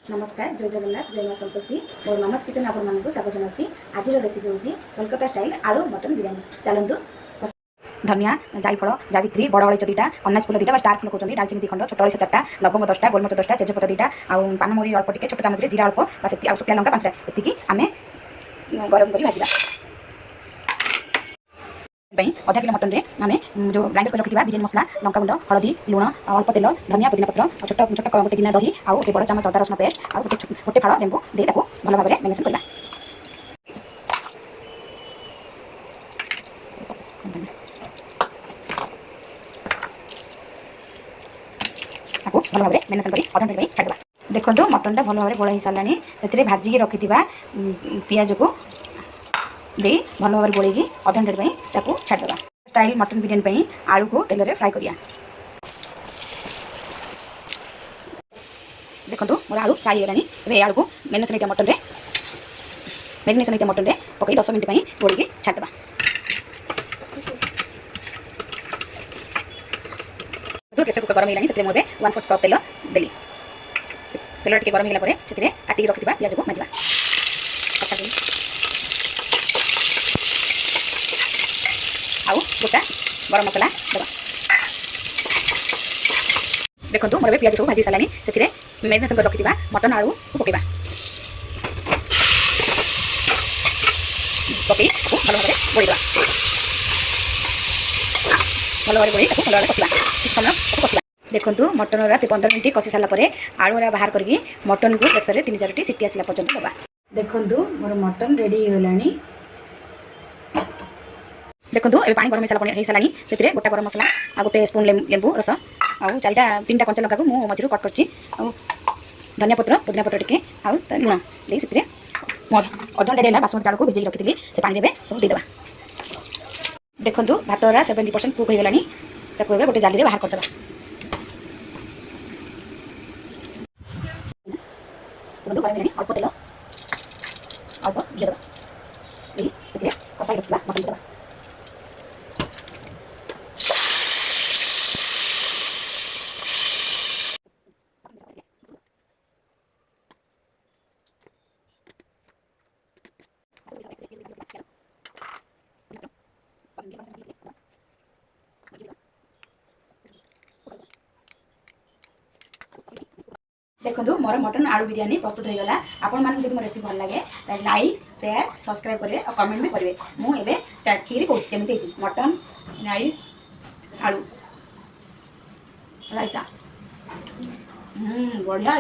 नमस्कार जय जगन्नाथ जय माँ संतोषी और मामास किचन आपको स्वागत जनावि। आज रेसिपी हूँ कोलकाता स्टाइल आलू मटन बिरियानी। चलतु धनिया जायफल जावित्री बड़ अलैच 2टा कन्यास फूल 2टा स्टार फूल कहते दालचीनी 2 खंड छोट अलैच 4टा लवंग 10टा गोलमरिच 10टा तेजपत्र 2टा आउ पानमरी अल्प टिके छोट चामच जीरा अल्प बस शुखला लंका 5टा एतिकी आम गरम कर भाजवा। आधा किलो मटन आम जो ग्राइंडर कर रखा बिरियानी मसला लंका गुंड हलदी लुण अल्प तेल धनिया पुदीना पत्र छोट छोट गोटे गिना दही आउ बड़ चामच अदा रसुण पेस्ट आउ गोटे फाड़ लेंबू दे भल भाव में मैरिनेशन करवा। भल भाव में मैरिनेशन कर अधा घंटे छाड़ा। देखो मटनटा भल भाव में गोला हो सारे से भाजिकी रखि पियाज को दे भल भाव में गोल अधा घंटे छाड़ा। स्टाइल मटन बिरियानी आलू को तेल में फ्राए करिया। देखो मोर आलू फ्राए होगा आलू को मैरिनेशन मटन रे पकई 10 मिनट गोल छाड़ा। प्रेसर कुकर गरम है मुझे 1/4 कप तेल देली। तेल टे गरम होगा काटिक रखि पियाज को भाजवा। आउ गोटा गरम मसला देवा। देखो मोर पियाज को भाजी सारे से मैरिनेशन कर रखि मटन आलू को पकड़ा पकई भल भाव में गोल भल भाव गोल भल भाव कषा किस समय कषा। देखो मटन 15 मिनट कषि सारापर आलूरा बाहर करके मटन को प्रेसर 3-4 सीटी आसला पर्यंत दबा। देखो मोर मटन रेडी होलानी। देखो ये पानी गरम हो सारा से गोटा गरम मसला आ गोटे स्पून लेंबू रस आउ 3टा कंचा लंका को मु मझिरू कट करछि आउ धनिया पत्र पुदीना पत्र टिके आउ लुण दे से अध घंटे है बासमती चाउल को भिजेक रखी से पानी में सब देदेबा। देखो भातरा 70% कुक हो गलानी गोटे जाली बाहर करदेबा। अल्प तेल अल्प घी देवा कषाई रखा मटन देवा। देखो मोर मटन आलू बिरियानी प्रस्तुत हो गला। आपण मानक जदि मोर रेसिपी भल लगे लाइक शेयर सब्सक्राइब करेंगे और कमेंट भी करेंगे। मुझे चाखिरी कौन केमी मटन राइस आलू रायता बढ़िया।